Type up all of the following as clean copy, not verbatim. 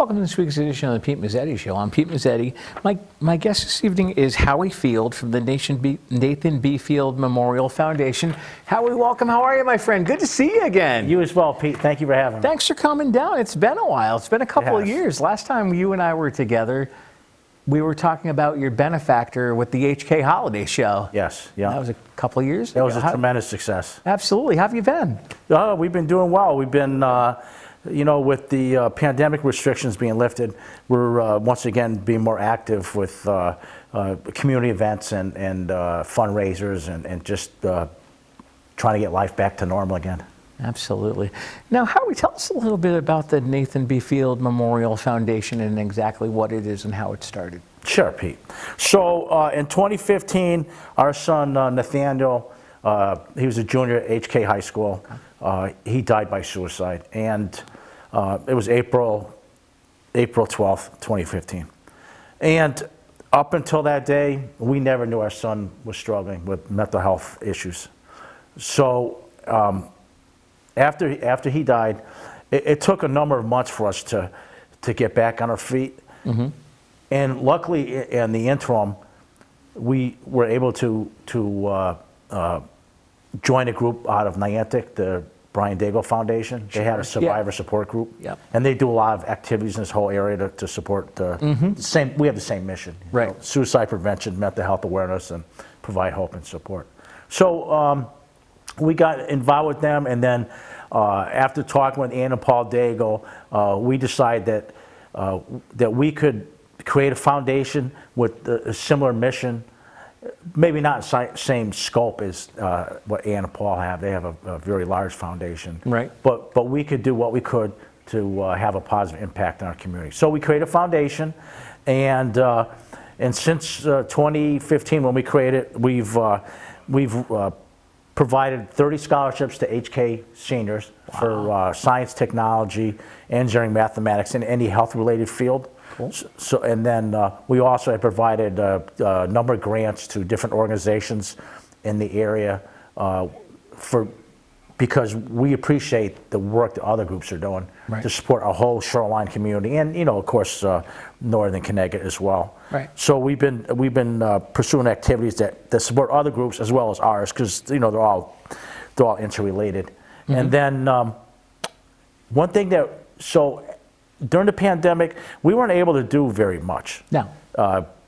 Welcome to this week's edition of the Pete Mezzetti Show. I'm Pete Mezzetti. My guest this evening is Howie Field from the Nathan B. Field Memorial Foundation. Howie, welcome. How are you, my friend? Good to see you again. You as well, Pete. Thank you for having me. Thanks for coming down. It's been a while. It's been a couple of years. Last time you and I were together, we were talking about your benefactor with the HK Holiday Show. Yes, yeah. That was a couple of years ago. That was a tremendous success. Absolutely. How have you been? We've been doing well. We've been, with the pandemic restrictions being lifted, we're once again being more active with community events and fundraisers and just trying to get life back to normal again. Absolutely. Now, Howie, tell us a little bit about the Nathan B. Field Memorial Foundation and exactly what it is and how it started. Sure, Pete. So in 2015, our son Nathaniel, he was a junior at HK High School. He died by suicide, and it was April 12th, 2015. And up until that day, we never knew our son was struggling with mental health issues. So after he died, it took a number of months for us to get back on our feet. Mm-hmm. And luckily, in the interim, we were able to join a group out of Niantic, the Brian Daigle Foundation. They had a survivor support group, and they do a lot of activities in this whole area to support the same. We have the same mission, right? Suicide prevention, mental health awareness, and provide hope and support. So we got involved with them, and then after talking with Ann and Paul Daigle, we decided that we could create a foundation with a similar mission. Maybe not the same scope as what Ann and Paul have. They have a very large foundation. Right. But we could do what we could to have a positive impact on our community. So we created a foundation, and since 2015 when we created it, we've provided 30 scholarships to HK seniors for science, technology, engineering, mathematics, and any health-related field. Cool. So, and then we also have provided a number of grants to different organizations in the area because we appreciate the work that other groups are doing to support our whole shoreline community and, of course, northern Connecticut as well. Right. So we've been pursuing activities that support other groups as well as ours because they're all interrelated. Mm-hmm. And then one thing during the pandemic, we weren't able to do very much. No.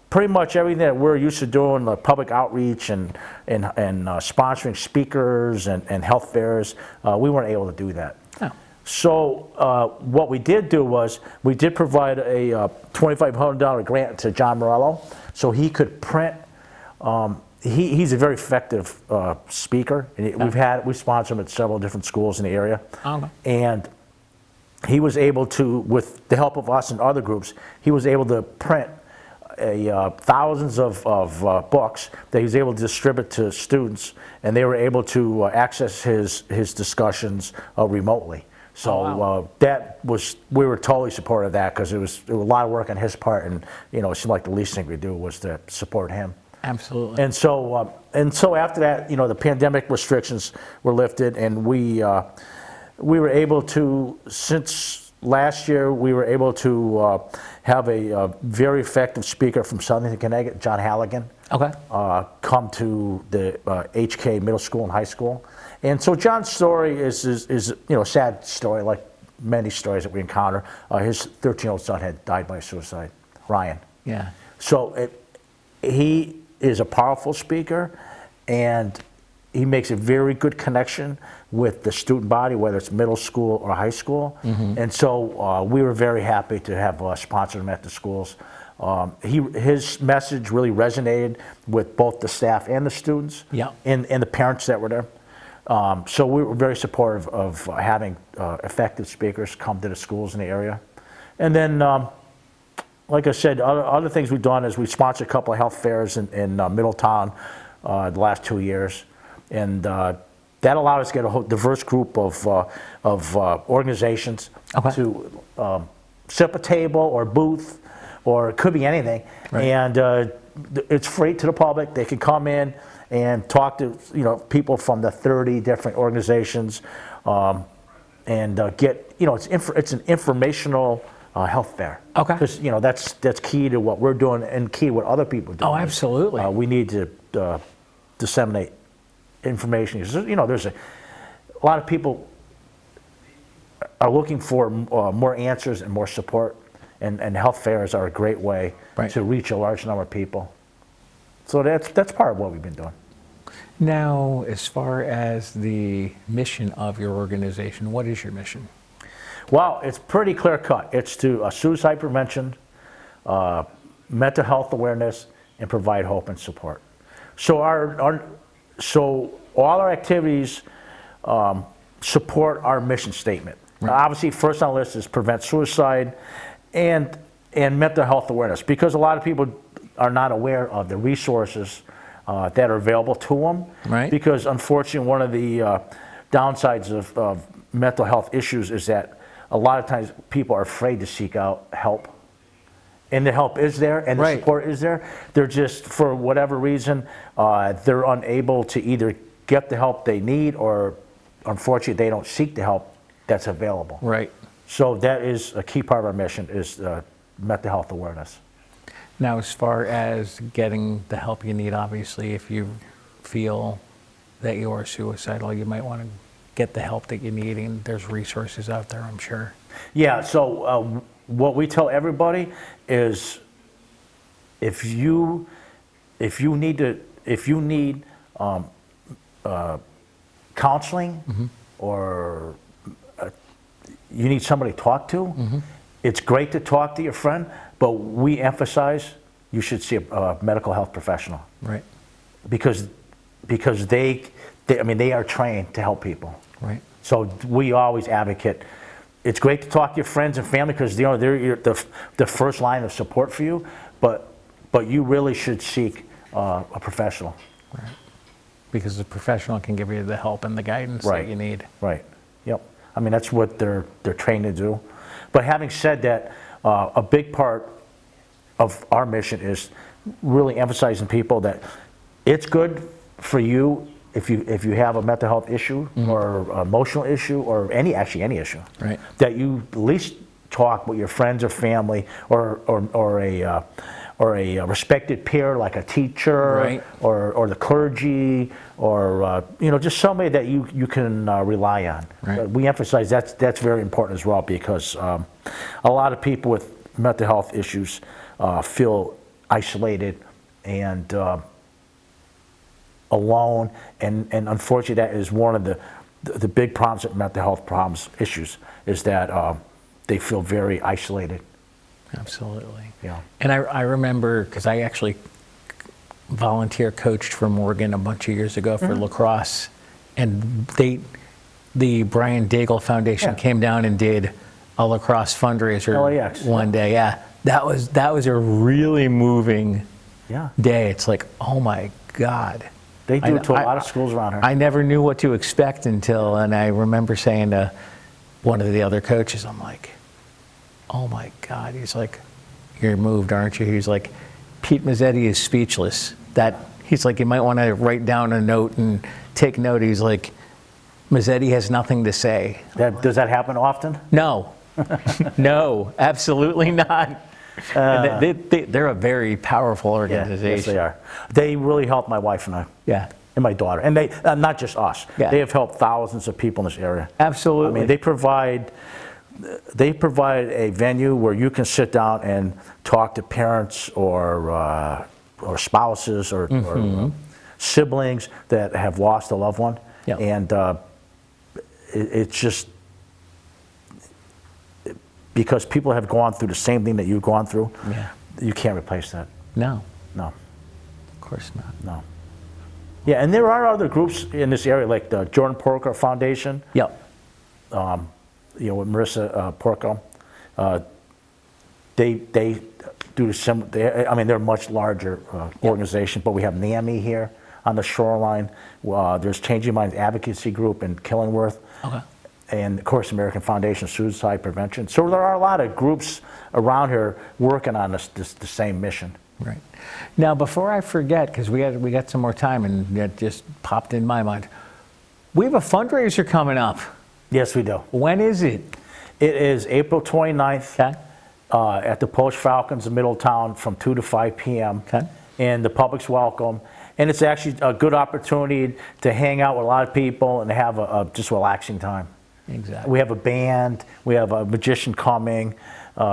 Pretty much everything that we're used to doing, like public outreach and sponsoring speakers and health fairs, we weren't able to do that. No. So what we did do was we did provide a $2,500 grant to John Morello so he could print. He's a very effective speaker. And we sponsor him at several different schools in the area. Okay. And he was able to, with the help of us and other groups, he was able to print thousands of books that he was able to distribute to students, and they were able to access his discussions remotely. So we were totally supportive of that because it was a lot of work on his part, and it seemed like the least thing we could do was to support him. Absolutely. And so after that, the pandemic restrictions were lifted, and we were able to, since last year, we were able to have a very effective speaker from Southern Connecticut, John Halligan, come to the HK Middle School and High School. And so John's story is a sad story, like many stories that we encounter. His 13-year-old son had died by suicide, Ryan. Yeah. So he is a powerful speaker, and he makes a very good connection with the student body, whether it's middle school or high school. Mm-hmm. And so we were very happy to have sponsored him at the schools. His message really resonated with both the staff and the students and the parents that were there. So we were very supportive of having effective speakers come to the schools in the area. And then, like I said, other things we've done is we sponsored a couple of health fairs in Middletown the last 2 years. And that allowed us to get a whole diverse group of organizations to set up a table or booth, or it could be anything. Right. And it's free to the public. They can come in and talk to people from the 30 different organizations, and get it's an informational health fair. Okay. Because that's key to what we're doing and key to what other people do. Oh, absolutely. We need to disseminate information. There's a lot of people are looking for more answers and more support, and health fairs are a great way to reach a large number of people. So that's part of what we've been doing. Now, as far as the mission of your organization, what is your mission? Well, it's pretty clear cut. It's to suicide prevention, mental health awareness, and provide hope and support. So all our activities support our mission statement. Right. Obviously, first on the list is prevent suicide and mental health awareness, because a lot of people are not aware of the resources that are available to them. Right. Because unfortunately, one of the downsides of mental health issues is that a lot of times people are afraid to seek out help. And the help is there, and the support is there. They're just, for whatever reason, they're unable to either get the help they need, or unfortunately, they don't seek the help that's available. Right. So that is a key part of our mission, is mental health awareness. Now, as far as getting the help you need, obviously, if you feel that you are suicidal, you might want to get the help that you need, and there's resources out there, I'm sure. Yeah, so what we tell everybody is, if you need counseling, or you need somebody to talk to, it's great to talk to your friend, but we emphasize you should see a medical health professional. Right. Because they are trained to help people. Right. So we always advocate. It's great to talk to your friends and family, because they're the first line of support for you, but you really should seek a professional. Right. Because the professional can give you the help and the guidance that you need. Right. Yep. I mean, that's what they're trained to do. But having said that, a big part of our mission is really emphasizing people that it's good for you if you have a mental health issue, or emotional issue, or any issue, that you at least talk with your friends or family, or a respected peer like a teacher, or the clergy, or just somebody that you can rely on. Right. We emphasize that's very important as well, because a lot of people with mental health issues feel isolated and alone, and unfortunately, that is one of the big problems with mental health issues, is that they feel very isolated. Absolutely. Yeah. And I remember, because I actually volunteer coached for Morgan a bunch of years ago for lacrosse, and the Brian Daigle Foundation came down and did a lacrosse fundraiser LAX. one day. Yeah, that was a really moving day. It's like, oh my God. They do it to a lot of schools around here. I never knew what to expect and I remember saying to one of the other coaches, I'm like, oh my God. He's like, you're moved, aren't you? He's like, Pete Mezzetti is speechless. He's like, you might want to write down a note and take note. He's like, Mezzetti has nothing to say. Does that happen often? No. No, absolutely not. They're a very powerful organization. Yes, they are. They really helped my wife and I. Yeah. And my daughter. And they, not just us. Yeah. They have helped thousands of people in this area. Absolutely. I mean, they provide a venue where you can sit down and talk to parents or spouses or siblings that have lost a loved one. Yep. And it's just, because people have gone through the same thing that you've gone through, you can't replace that. No. No. Of course not. No. Yeah, and there are other groups in this area, like the Jordan Porco Foundation. Yep. With Marissa Porco. They do they're a much larger organization, but we have NAMI here on the shoreline. There's Changing Minds Advocacy Group in Killingworth. Okay. And of course, American Foundation Suicide Prevention. So there are a lot of groups around here working on the same mission. Right. Now, before I forget, because we got some more time, and it just popped in my mind, we have a fundraiser coming up. Yes, we do. When is it? It is April 29th. Okay. at the Post Falcons in Middletown from 2 to 5 p.m. Okay. And the public's welcome. And it's actually a good opportunity to hang out with a lot of people and have a just relaxing time. Exactly. We have a band. We have a magician coming.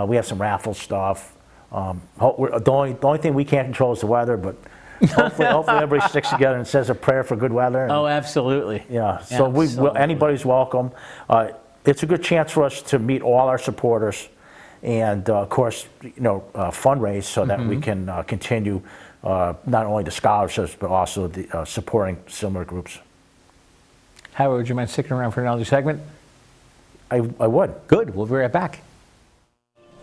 We have some raffle stuff. The only thing we can't control is the weather, but hopefully everybody sticks together and says a prayer for good weather. Oh, absolutely. Yeah. So anybody's welcome. It's a good chance for us to meet all our supporters, and of course, fundraise so that we can continue not only the scholarships but also the supporting similar groups. Howie, would you mind sticking around for another segment? I would. Good. We'll be right back.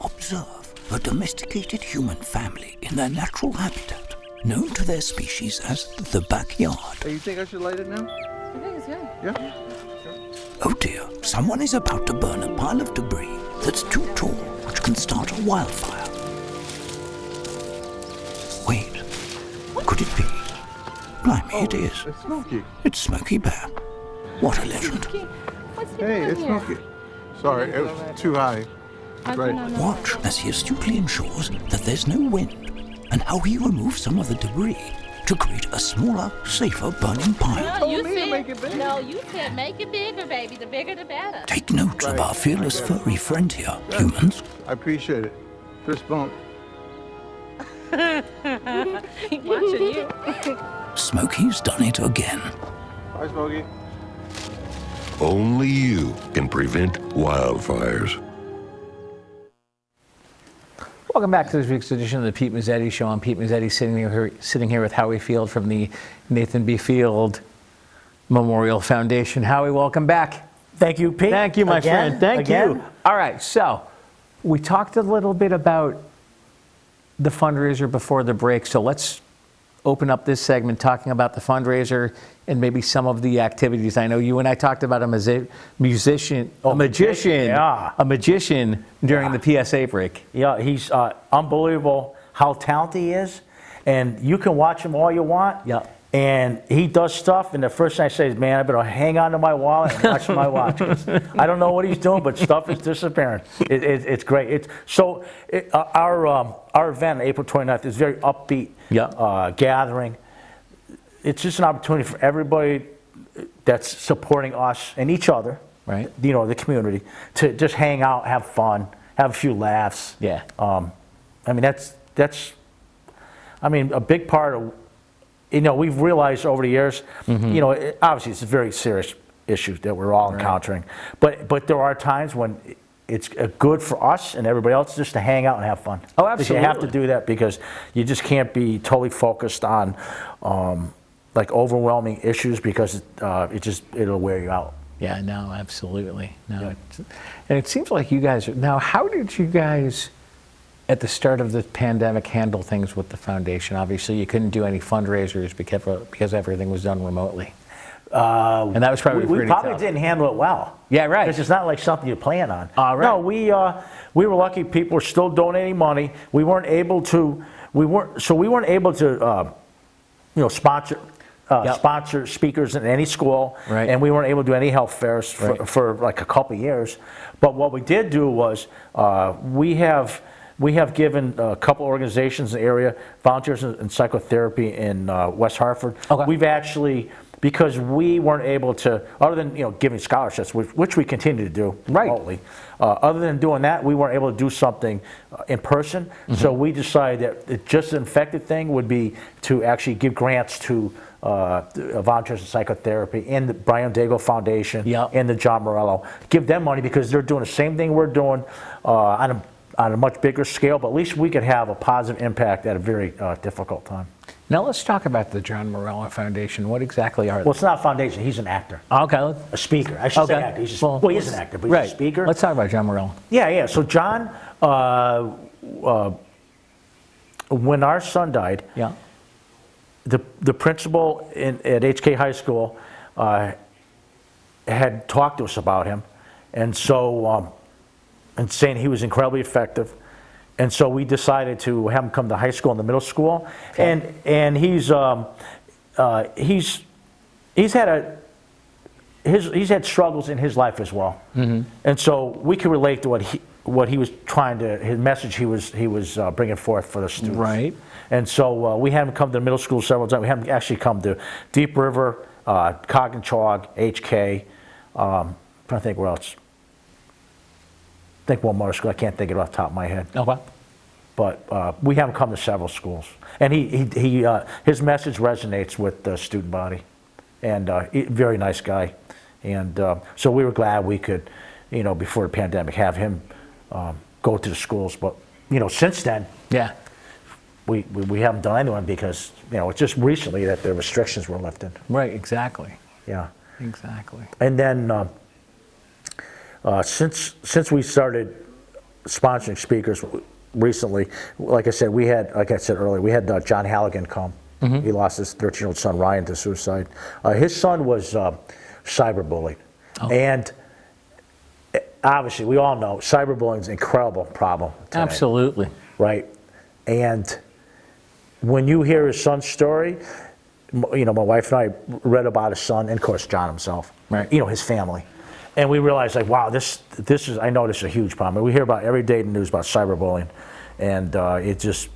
Observe a domesticated human family in their natural habitat, known to their species as the backyard. Hey, you think I should light it now? I think it's good. Yeah? Oh dear, someone is about to burn a pile of debris that's too tall, which can start a wildfire. Wait, could it be? Blimey, it is. It's Smokey. It's Smokey Bear. What a legend. What's he Hey, doing it's here? Smokey. Sorry, it was too high. How Right. can I know? Watch as he astutely ensures that there's no wind, and how he removes some of the debris to create a smaller, safer burning pile. No, you me to said, make it big. no, you said make it bigger, baby. The bigger, the better. Take note of our fearless furry friend here, humans. I appreciate it. Fist bump. He watching you. Smokey's done it again. Bye, Smokey. Only you can prevent wildfires. Welcome back to this week's edition of the Pete Mezzetti Show. I'm Pete Mezzetti, sitting here with Howie Field from the Nathan B. Field Memorial Foundation. Howie, welcome back. Thank you, Pete. Thank you, my Again, friend. Thank again. you. All right, so we talked a little bit about the fundraiser before the break, so let's open up this segment talking about the fundraiser and maybe some of the activities. I know you and I talked about a magician during the PSA break. Yeah, he's unbelievable how talented he is, and you can watch him all you want. Yeah. And he does stuff, and the first thing I say is, man, I better hang on to my wallet and watch my watch. 'Cause I don't know what he's doing, but stuff is disappearing. It's great. Our event, April 29th, is very upbeat gathering. It's just an opportunity for everybody that's supporting us and each other, Right. the community, to just hang out, have fun, have a few laughs. Yeah. I mean, that's a big part of, we've realized over the years, obviously it's a very serious issue that we're all encountering, but there are times when it's good for us and everybody else just to hang out and have fun. Oh, 'Cause you have to absolutely. do that because you just can't be totally focused on like overwhelming issues because it'll wear you out. Yeah, no, absolutely. No, and it seems like you guys are, now, how did you guys, at the start of the pandemic, handle things with the foundation? Obviously, you couldn't do any fundraisers because everything was done remotely. And that was probably We pretty probably tough. didn't handle it well. Yeah, right. Because it's not like something you plan on. Right. No, we were lucky. People were still donating money. We weren't able to sponsor speakers in any school, Right. and we weren't able to do any health fairs for like a couple of years. But what we did do was we have given a couple organizations in the area, Volunteers in Psychotherapy in West Hartford. Okay. We've actually, because we weren't able to, other than giving scholarships, which we continue to do remotely, other than doing that, we weren't able to do something in person. So we decided that just an infected thing would be to actually give grants to Volunteers in Psychotherapy and the Brian Daigle Foundation and the John Morello. Give them money because they're doing the same thing we're doing on a much bigger scale, but at least we could have a positive impact at a very difficult time. Now let's talk about the John Morello Foundation. What exactly are they? Well, it's not a foundation. He's an actor. Okay. A speaker. I should say Okay. actor. He is an actor, but Right. he's a speaker. Let's talk about John Morello. Yeah. So John, when our son died, Yeah. the principal at HK High School had talked to us about him, and so and saying he was incredibly effective, and so we decided to have him come to high school and the middle school, and he's he's had struggles in his life as well, and so we can relate to what he was his message he was bringing forth for the students. Right. And so we had him come to the middle school several times. We had him actually come to Deep River, Cogginchog, HK. Trying to think where else. I think one more school. I can't think of it off the top of my head. Okay. But we have him come to several schools, and his message resonates with the student body, and very nice guy, and so we were glad we could, before the pandemic, have him go to the schools. But since then, Yeah. we haven't done anyone because it's just recently that the restrictions were lifted. Right. Exactly. Yeah, Exactly. and then since we started sponsoring speakers recently, like I said earlier, we had John Halligan come. He lost his 13-year-old son Ryan to suicide. His son was cyberbullied, and obviously we all know cyberbullying is an incredible problem today, Absolutely. right? And when you hear his son's story, my wife and I read about his son, and of course John himself, Right. His family. And we realized, like, wow, this is, I know this is a huge problem. We hear about every day in the news about cyberbullying, and it's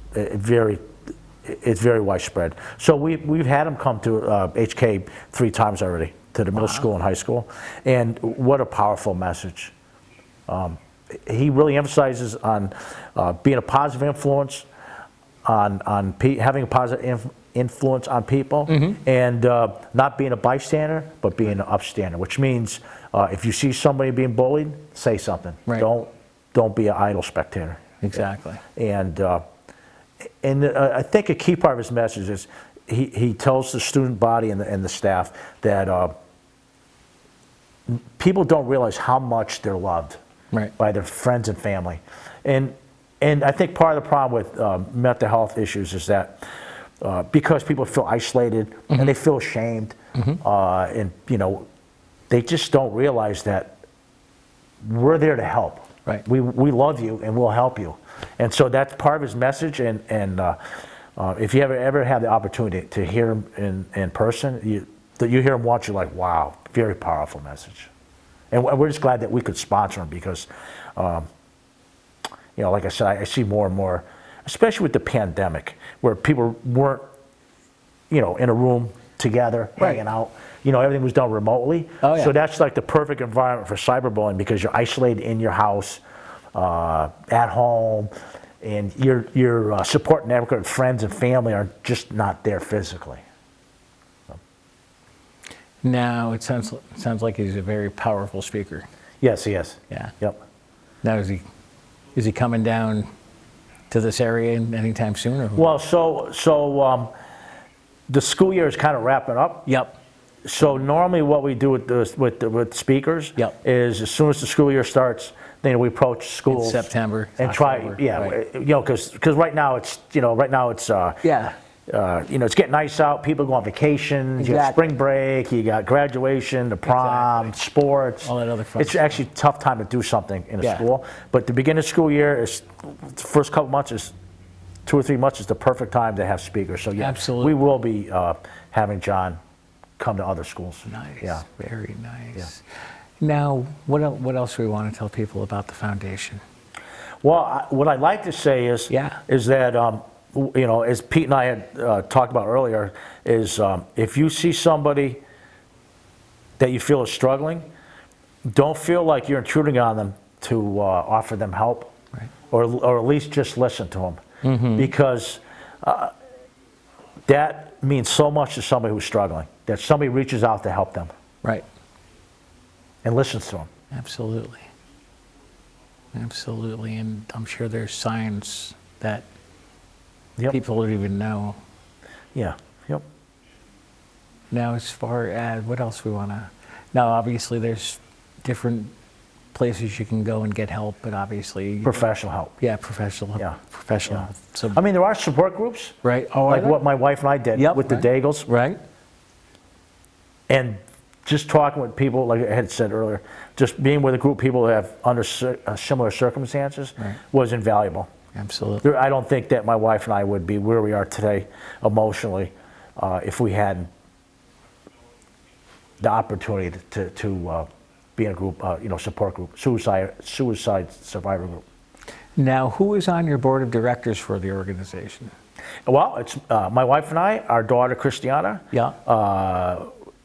very widespread. So we've had him come to HK 3 times already, to the middle school and high school, and what a powerful message. He really emphasizes on being a positive influence, on having a positive influence on people, and not being a bystander, but being an upstander, which means if you see somebody being bullied, say something. Right. Don't be an idle spectator. Exactly. And I think a key part of his message is he tells the student body and the staff that people don't realize how much they're loved Right. by their friends and family. And I think part of the problem with mental health issues is that because people feel isolated and they feel ashamed, and they just don't realize that we're there to help. Right. We love you and we'll help you. And so that's part of his message. And if you ever have the opportunity to hear him in person, you hear him once, you're like, wow, very powerful message. And we're just glad that we could sponsor him because, like I said, I see more and more, especially with the pandemic, where people weren't, in a room together, Right. hanging out. Everything was done remotely. Oh, yeah. So that's like the perfect environment for cyberbullying because you're isolated in your house, at home, and your support network, friends and family are just not there physically. Now it sounds like he's a very powerful speaker. Yes, he is. Yeah. Yep. Now is he coming down to this area anytime soon? Or? Well, so the school year is kind of wrapping up. Yep. So normally what we do with speakers Yep. is as soon as the school year starts, then we approach schools In September, and October, try, right. because right now it's Yeah. it's getting nice out. People go on vacations. You got Exactly. spring break. You got graduation, the prom, Exactly. sports. All that other fun It's stuff. actually a tough time to do something in a Yeah. school. But the beginning of school year is the first couple months is 2 or 3 months is the perfect time to have speakers. So yeah, Absolutely. we will be having John come to other schools. Nice. Yeah. Very nice. Now, what else do we want to tell people about the foundation? Well, what I'd like to say is that as Pete and I had talked about earlier, is if you see somebody that you feel is struggling, don't feel like you're intruding on them to offer them help, Right. or at least just listen to them, because that means so much to somebody who's struggling, that somebody reaches out to help them Right. and listens to them. Absolutely. Absolutely. And I'm sure there's signs that Yep. people don't even know. Yeah. Yep. Now, as far as what else we want to, now obviously there's different places you can go and get help, but obviously, Professional help. yeah, professional, Yeah. professional. Yeah. So, I mean, there are support groups, right? Oh, like what my wife and I did Yep, with the right. Daigles. Right. And just talking with people, like I had said earlier, just being with a group of people that have under similar circumstances Right. was invaluable. Absolutely. I don't think that my wife and I would be where we are today emotionally if we hadn't the opportunity to being a group, support group, suicide survivor group. Now, who is on your board of directors for the organization? Well, it's my wife and I, our daughter Christiana, Yeah.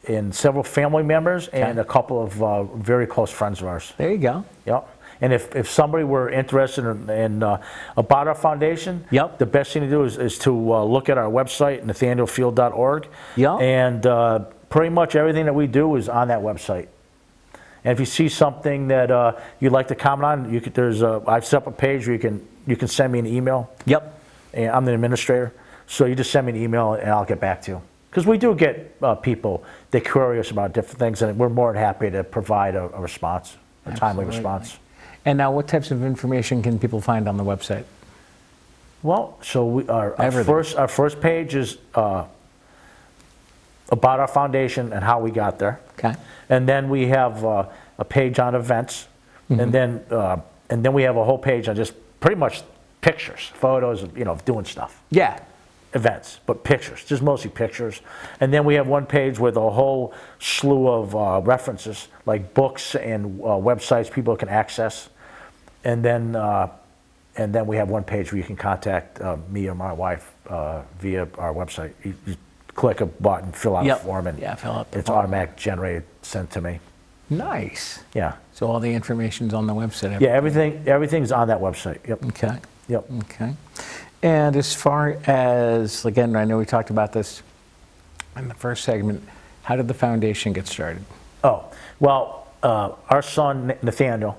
and several family members, and a couple of very close friends of ours. There you go. Yep. And if somebody were interested in about our foundation, Yep. the best thing to do is to look at our website, nathanielfield.org. Yep. And pretty much everything that we do is on that website. And if you see something that you'd like to comment on, I've set up a page where you can send me an email. Yep. And I'm the administrator, so you just send me an email and I'll get back to you. Because we do get people that are curious about different things, and we're more than happy to provide a response, a timely response. And now, what types of information can people find on the website? Well, so our Everything. first page is about our foundation and how we got there. Okay. And then we have a page on events, and then we have a whole page on just pretty much pictures, photos of doing stuff. Yeah. Events, but pictures, just mostly pictures. And then we have one page with a whole slew of references, like books and websites people can access. And then we have one page where you can contact me or my wife via our website. You click a button, fill out a form, and fill out the it's form. automatic generated, sent to me. Nice. Yeah. So all the information's on the website. Yeah, everything's on that website. Yep. Okay. Yep. Okay. And as far as, again, I know we talked about this in the first segment, how did the foundation get started? Oh, well, our son, Nathaniel,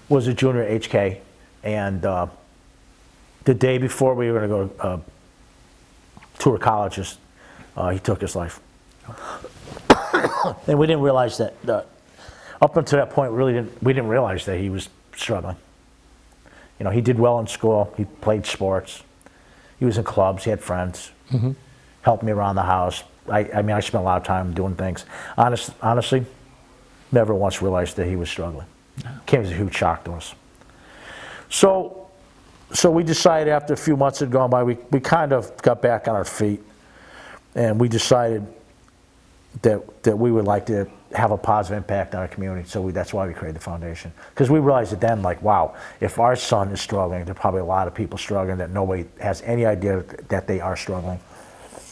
was a junior at HK, and the day before we were going to go tour colleges, he took his life. And we didn't realize that, up until that point, we didn't realize that he was struggling. He did well in school, he played sports, he was in clubs, he had friends, helped me around the house. I spent a lot of time doing things. Honestly, never once realized that he was struggling. Came as a huge shock to us. So we decided after a few months had gone by, we kind of got back on our feet, and we decided that we would like to have a positive impact on our community. So that's why we created the foundation. Because we realized it then, like, wow, if our son is struggling, there are probably a lot of people struggling that nobody has any idea that they are struggling.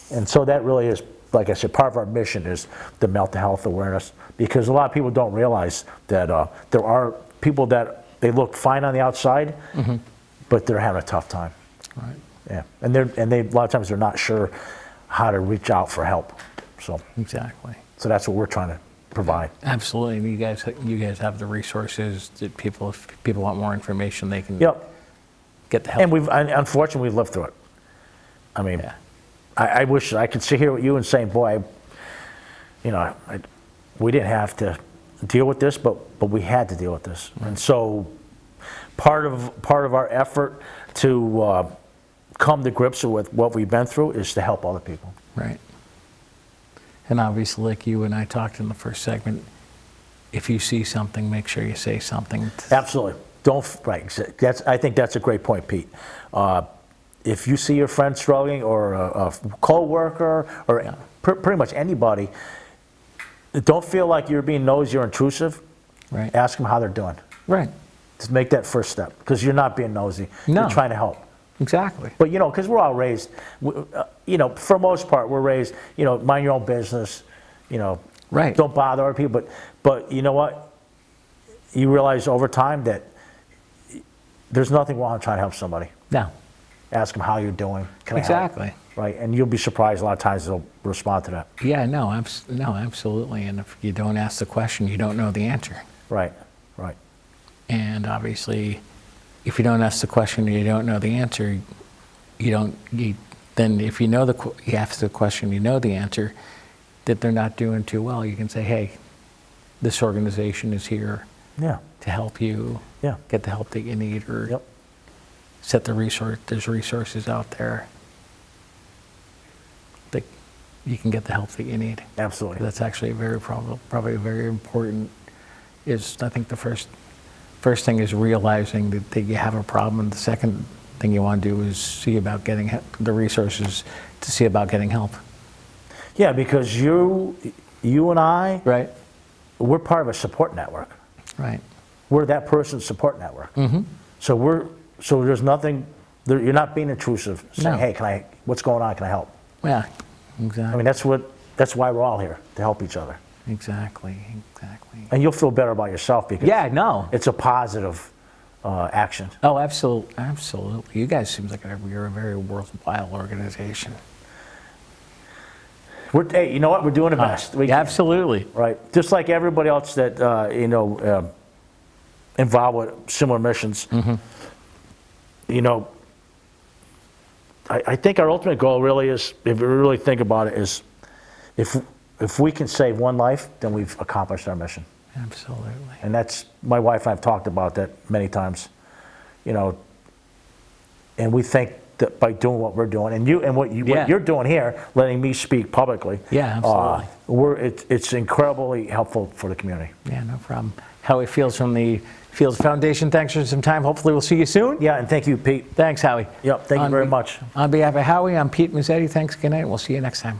And so that really is, like I said, part of our mission is the mental health awareness, because a lot of people don't realize that there are people that they look fine on the outside, but they're having a tough time. Right. Yeah, and they a lot of times they're not sure how to reach out for help. So Exactly. So that's what we're trying to provide. Absolutely. And you guys have the resources that if people want more information, they can get the help. And unfortunately we've lived through it. I mean, I wish I could sit here with you and say, boy, we didn't have to deal with this, but we had to deal with this. Right. And so part of our effort to come to grips with what we've been through is to help other people. Right. And obviously, like you and I talked in the first segment, if you see something, make sure you say something. Absolutely. I think that's a great point, Pete. If you see your friend struggling, or a co-worker, or pretty much anybody, don't feel like you're being nosy or intrusive. Right. Ask them how they're doing. Right. Just make that first step, because you're not being nosy. No. You're trying to help. Exactly. But because we're all raised, for the most part, we're raised, mind your own business, Right. don't bother other people. But you know what? You realize over time that there's nothing wrong with trying to help somebody. No. Ask them how you're doing. Can I help? Exactly. Right, and you'll be surprised a lot of times they'll respond to that. Yeah. No. Absolutely. And if you don't ask the question, you don't know the answer. Right. Right. And obviously, if you don't ask the question and you don't know the answer, then if you ask the question, you know the answer, that they're not doing too well, you can say, hey, this organization is here to help you get the help that you need, or set there's resources out there that you can get the help that you need. Absolutely. That's actually probably very important. I think the first thing is realizing that you have a problem, and the second thing you want to do is see about getting the resources to see about getting help. Yeah, because you and I, Right. we're part of a support network. Right. We're that person's support network. So there's nothing, you're not being intrusive, saying, No. hey, what's going on, can I help? Yeah, I exactly. mean, that's why we're all here, to help each other. Exactly. And you'll feel better about yourself because Yeah, no. it's a positive action. Oh, absolutely. You guys seem like you're a very worthwhile organization. Hey, you know what? We're doing the best. Yeah, absolutely. Right. Just like everybody else that, involved with similar missions. You know, I think our ultimate goal really is, if we really think about it, is if we can save one life, then we've accomplished our mission. Absolutely. And that's, my wife and I have talked about that many times, and we think that by doing what we're doing, and what you're doing here, letting me speak publicly, Yeah, absolutely. It's incredibly helpful for the community. Yeah, no problem. Howie Fields from the Fields Foundation, thanks for some time. Hopefully we'll see you soon. Yeah, and thank you, Pete. Thanks, Howie. Yep, thank you very much. On behalf of Howie, I'm Pete Mezzetti. Thanks, good night, and we'll see you next time.